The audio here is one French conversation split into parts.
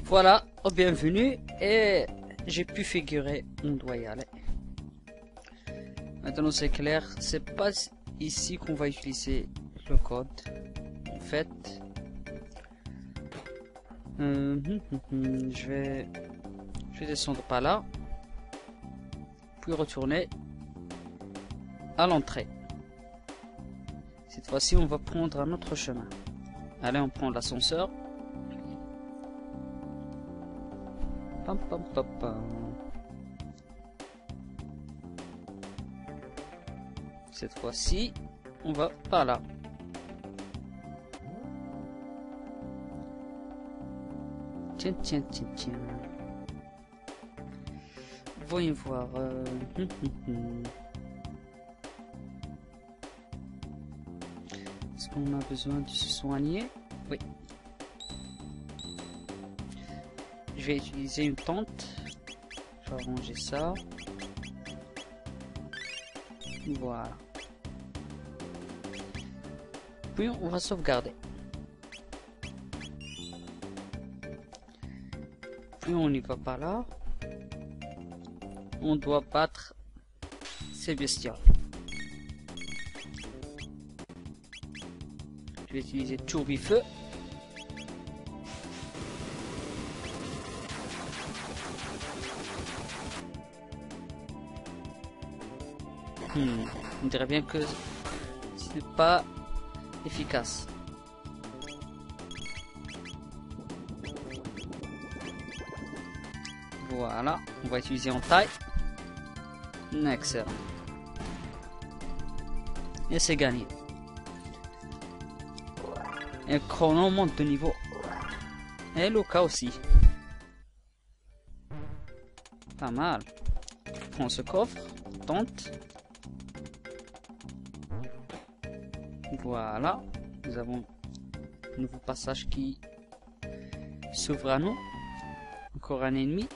Voilà, bienvenue, et j'ai pu figurer où on doit y aller. Maintenant c'est clair, c'est pas ici qu'on va utiliser le code. En fait, je vais descendre par là, puis retourner à l'entrée. Cette fois-ci, on va prendre un autre chemin. Allez, on prend l'ascenseur. Pam, pam, pam, pam. Cette fois-ci, on va par là. Tiens, tiens, tiens, tiens. Voyons voir. Est-ce qu'on a besoin de se soigner? Oui. Je vais utiliser une tente. Je vais arranger ça. Voilà. Puis on va sauvegarder. Puis on y va par là. On doit battre ces bestioles. Je vais utiliser Tourbifeu. On dirait bien que ce n'est pas efficace. Voilà, on va utiliser en taille. Excellent. Et c'est gagné. Et Chrono monte de niveau. Et Luca aussi. Pas mal. Prends ce coffre. Tente. Voilà. Nous avons un nouveau passage qui s'ouvre à nous. Encore un ennemi.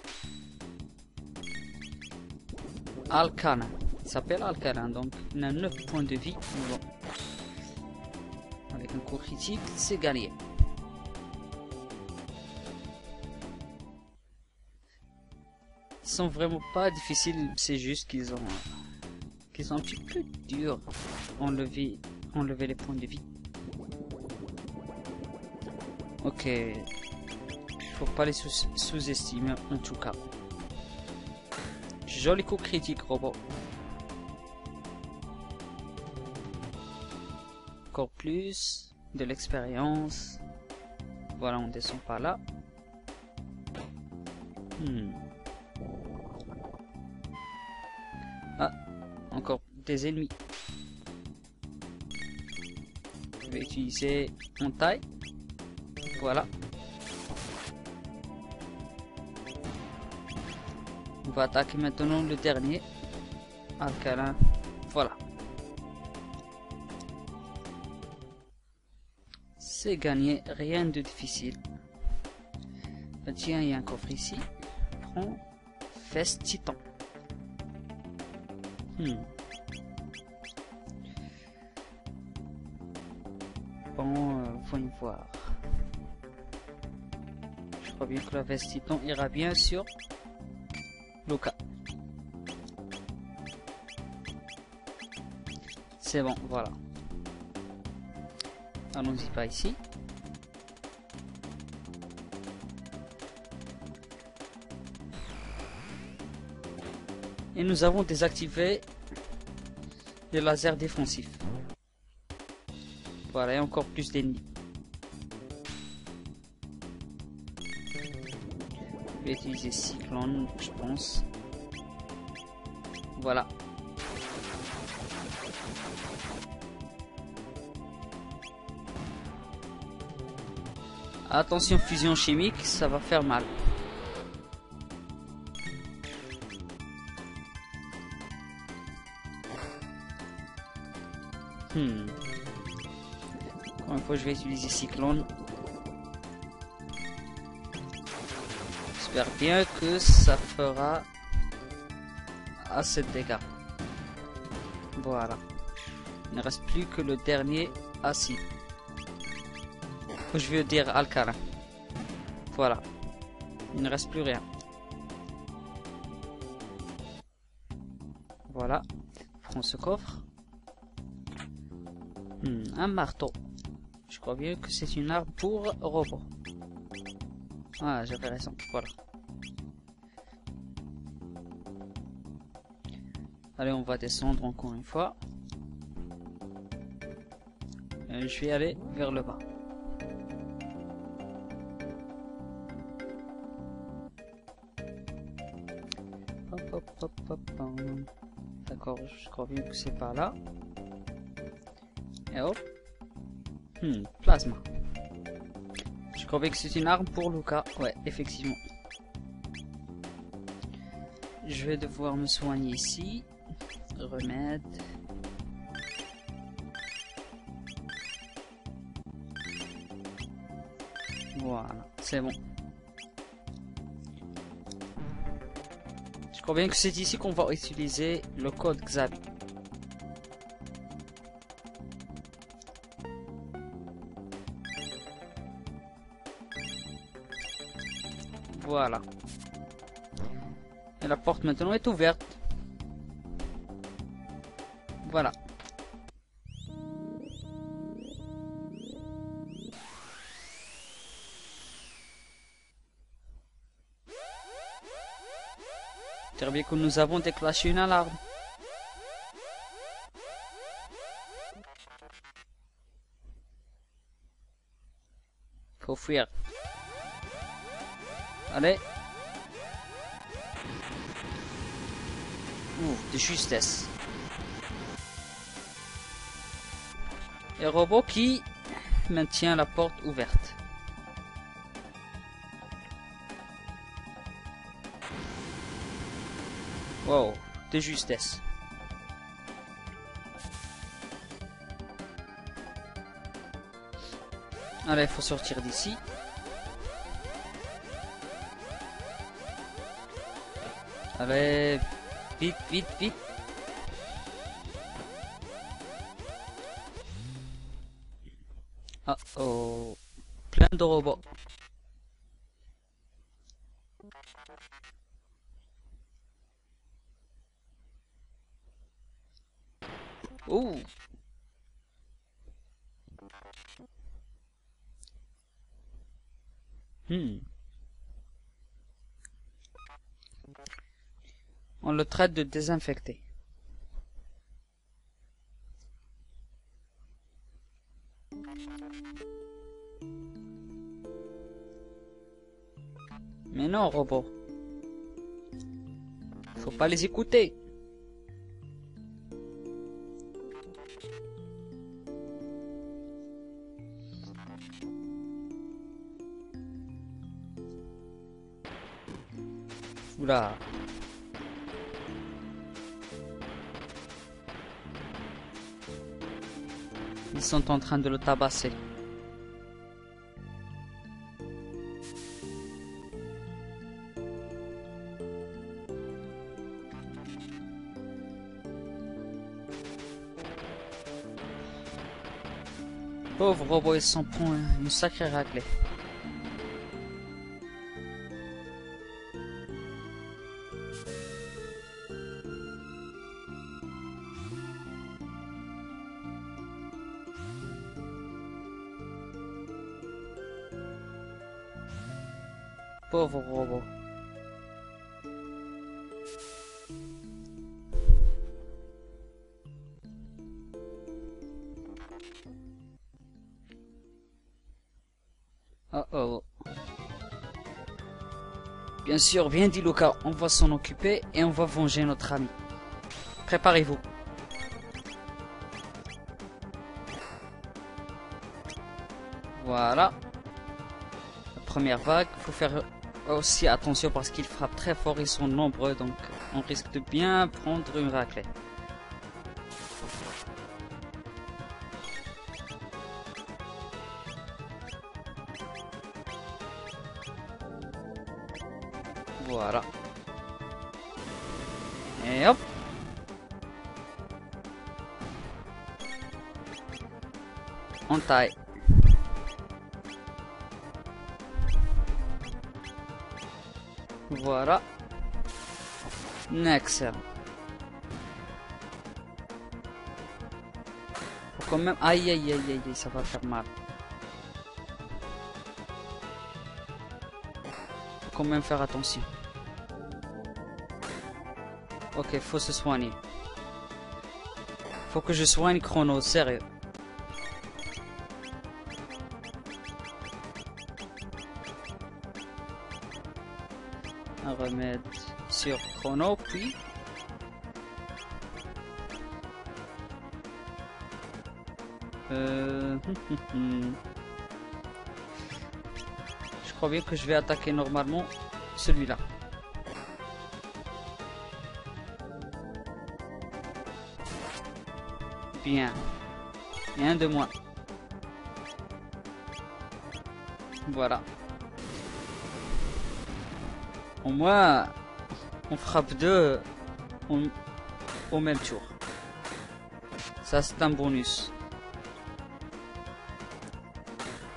Alcana. Il s'appelle Alcana. Donc il a 9 points de vie. Bon. Avec un coup critique, c'est gagné. Ils sont vraiment pas difficiles, c'est juste qu'ils sont un petit peu durs. Enlever les points de vie. Ok. Faut pas les sous-estimer en tout cas. Joli coup critique, robot. Encore plus de l'expérience. Voilà, on descend par là. Ah, encore des ennemis. Je vais utiliser mon taille. Voilà. On va attaquer maintenant le dernier. Alcalin. Voilà. C'est gagné, rien de difficile. Tiens, il y a un coffre ici. Prends Fesse Titan. Bon, voyons voir. Je crois bien que la veste Titan ira bien sur Luca. C'est bon, voilà. Allons-y par ici. Et nous avons désactivé les lasers défensifs. Voilà, et encore plus d'ennemis. Je vais utiliser Cyclone, je pense. Voilà. Attention, fusion chimique, ça va faire mal. Encore une fois, je vais utiliser Cyclone. J'espère bien que ça fera assez de dégâts. Voilà. Il ne reste plus que le dernier acide. Je veux dire Alcana. Voilà. Il ne reste plus rien. Voilà. Prends ce coffre. Un marteau. Je crois bien que c'est une arme pour robot. Ah, j'avais raison. Voilà. Allez, on va descendre encore une fois. Je vais aller vers le bas. D'accord, je crois bien que c'est par là. Et hop. Plasma. Je crois bien que c'est une arme pour Lucas. Ouais, effectivement. Je vais devoir me soigner ici. Remède. Voilà, c'est bon. Je crois bien que c'est ici qu'on va utiliser le code Xavi. Voilà. Et la porte maintenant est ouverte. Voilà. C'est bien que nous avons déclenché une alarme. Faut fuir. Allez. De justesse. Et robot qui maintient la porte ouverte. Wow, de justesse. Allez, il faut sortir d'ici. Allez, vite, vite, vite. Ah oh, plein de robots. Oh. On le traite de désinfecté. Mais non, robot. Faut pas les écouter. Oula. Ils sont en train de le tabasser. Pauvre robot, il s'en prend une sacrée raclée. Pauvre robot. Oh oh. Bien sûr, bien dit Lucas, on va s'en occuper et on va venger notre ami. Préparez-vous. Voilà. La première vague, il faut faire aussi attention parce qu'ils frappent très fort, ils sont nombreux, donc on risque de bien prendre une raclée. Voilà. Et hop. On taille. Voilà. Excellent. Faut quand même... Aïe, aïe, aïe, aïe, aïe, ça va faire mal. Faut quand même faire attention. Ok, faut se soigner. Faut que je soigne Chrono, sérieux. Un remède sur Chrono, puis... Je crois bien que je vais attaquer normalement celui-là. Bien. Et un de moins. Voilà. Au moins, on frappe deux au même tour. Ça, c'est un bonus.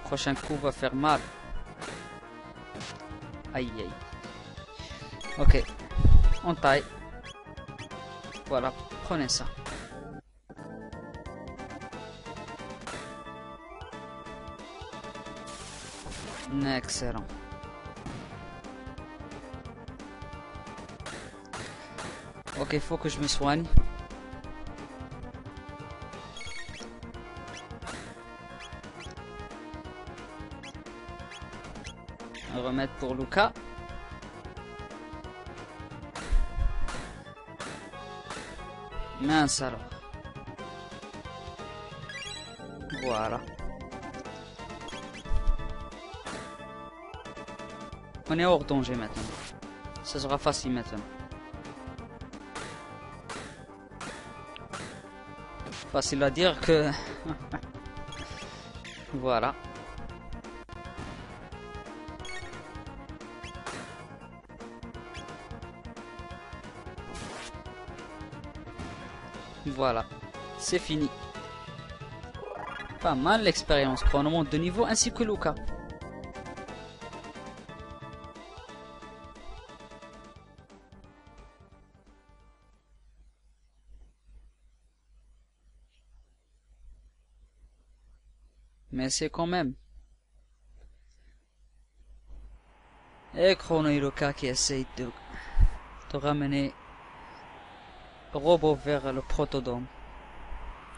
Prochain coup va faire mal. Aïe aïe. Ok. On taille. Voilà. Prenez ça. Excellent. Ok, faut que je me soigne. Un remède pour Lucas. Mince alors. Voilà. On est hors danger maintenant. Ça sera facile maintenant. Facile à dire que... Voilà. Voilà. C'est fini. Pas mal l'expérience. Chrono monte de niveau ainsi que Lucas. Mais c'est quand même. Et Chrono et Lucas qui essayent de ramener Robo vers le protodome.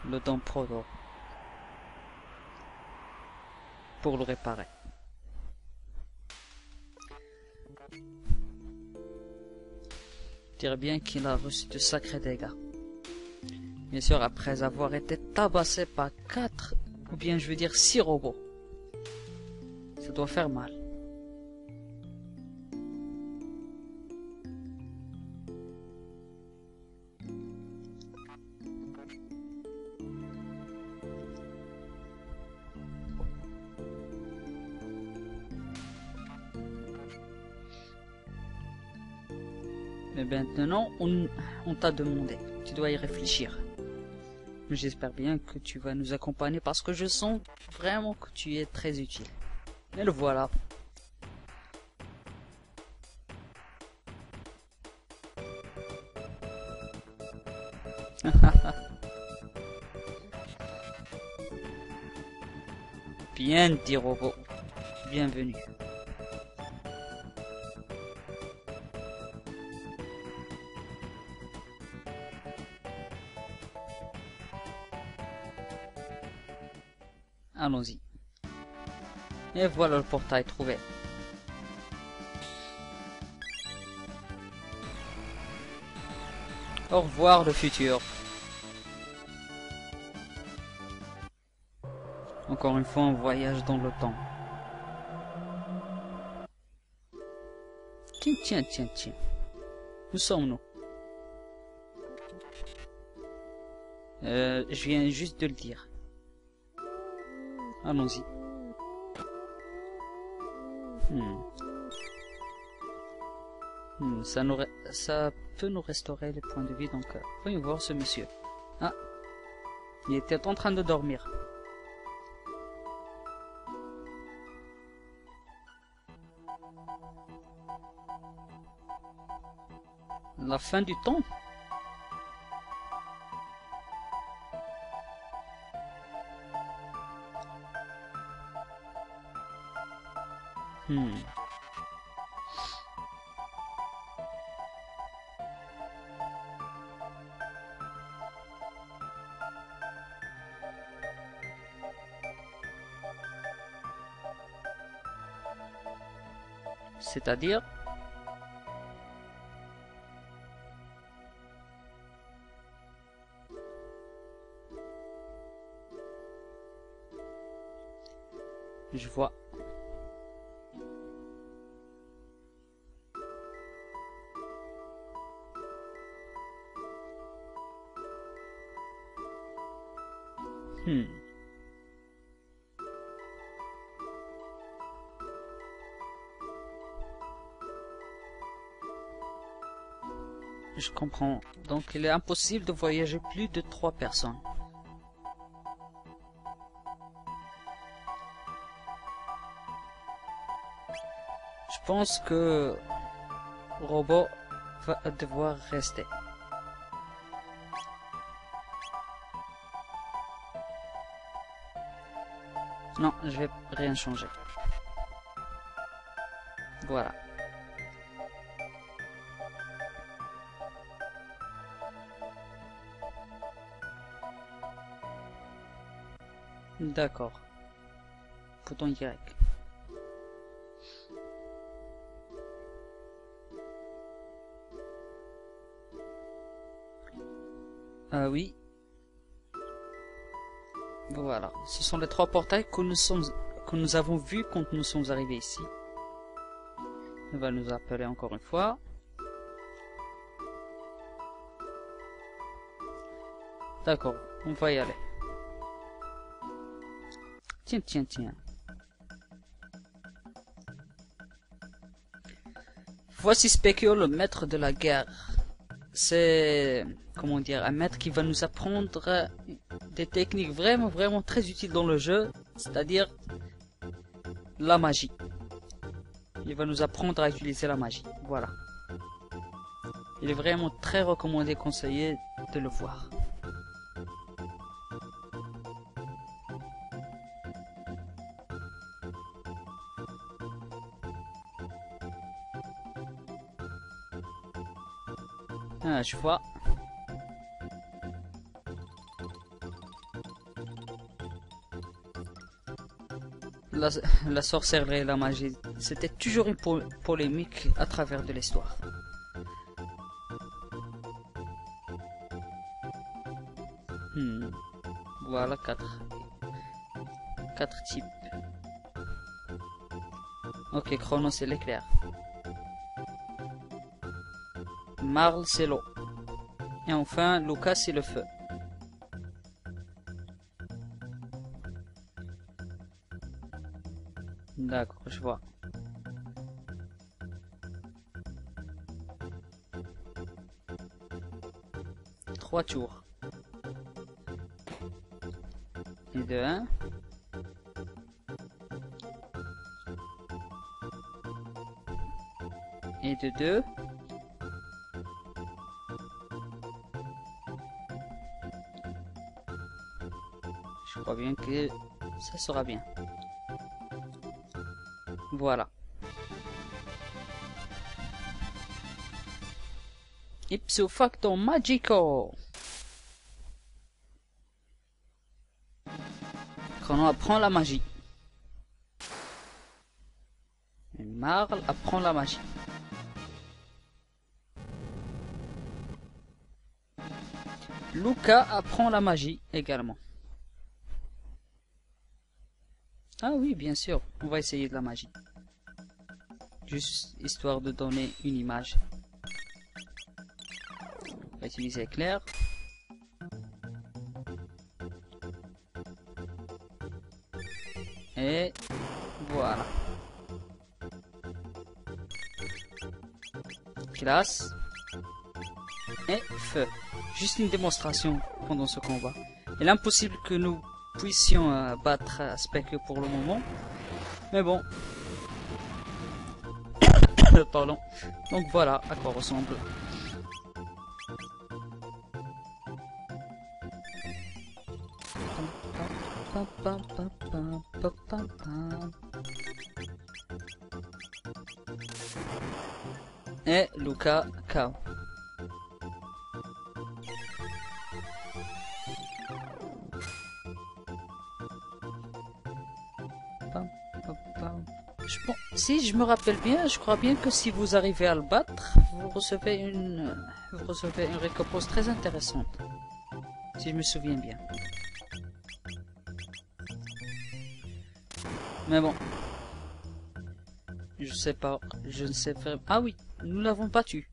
Le dôme proto. Pour le réparer. Je dirais bien qu'il a reçu de sacrés dégâts. Bien sûr, après avoir été tabassé par 4, ou bien je veux dire 6 robots. Ça doit faire mal. Mais maintenant, on t'a demandé. Tu dois y réfléchir. J'espère bien que tu vas nous accompagner parce que je sens vraiment que tu es très utile. Et le voilà. Bien dit, robot. Bienvenue. Allons-y. Et voilà le portail trouvé. Au revoir le futur. Encore une fois, on voyage dans le temps. Tiens, tiens, tiens, tiens. Où sommes-nous? Je viens juste de le dire. Allons-y. Ça peut nous restaurer les points de vie, donc voyons voir ce monsieur. Ah, il était en train de dormir. La fin du temps? C'est-à-dire? Je vois. Je comprends. Donc il est impossible de voyager plus de 3 personnes. Je pense que Robot va devoir rester. Non, je vais rien changer. Voilà. D'accord. Bouton Y. Ah oui. Voilà. Ce sont les 3 portails que nous avons vus quand nous sommes arrivés ici. Il va nous appeler encore une fois. D'accord, on va y aller. Tiens. Voici Specchio, le maître de la guerre. C'est, comment dire, un maître qui va nous apprendre des techniques vraiment très utiles dans le jeu, c'est-à-dire la magie. Il va nous apprendre à utiliser la magie, voilà. Il est vraiment très recommandé, conseillé de le voir. Ah, je vois. La sorcellerie et la magie, c'était toujours une polémique à travers de l'histoire. Voilà 4 types. Ok, Chronos c'est l'éclair. Marl c'est l'eau. Et enfin Lucas c'est le feu. D'accord, je vois. Trois tours. Et de 1. Et de 2. Je crois bien que ça sera bien. Voilà. Ipso facto magico. Chrono apprend la magie. Et Marl apprend la magie. Lucas apprend la magie également. Ah oui, bien sûr, on va essayer de la magie. Juste histoire de donner une image. On va utiliser éclair. Et voilà. Glace. Et feu. Juste une démonstration pendant ce combat. Il est impossible que nous puissions battre Specchio pour le moment. Mais bon. Pardon. Donc voilà à quoi ressemble Et Lucas KO. Si je me rappelle bien, je crois bien que si vous arrivez à le battre, vous recevez une récompense très intéressante. Si je me souviens bien. Mais bon. Je sais pas, je ne sais faire... Ah oui, nous l'avons battu.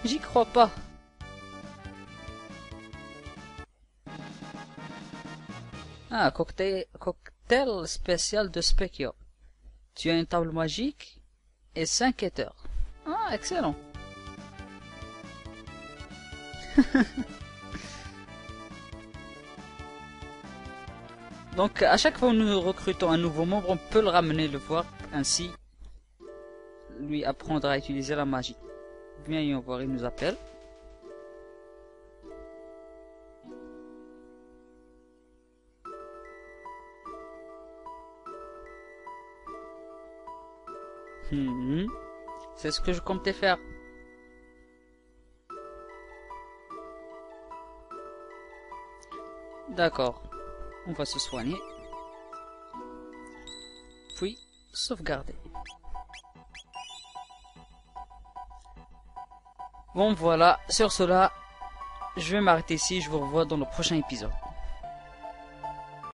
J'y crois pas. Ah, cocktail spécial de Specchio. Tu as une table magique et 5 éthers. Ah, excellent. Donc, à chaque fois que nous recrutons un nouveau membre, on peut le ramener le voir. Ainsi, lui apprendre à utiliser la magie. Viens voir, il nous appelle. C'est ce que je comptais faire. D'accord. On va se soigner. Puis, sauvegarder. Bon, voilà. Sur cela, je vais m'arrêter ici. Je vous revois dans le prochain épisode.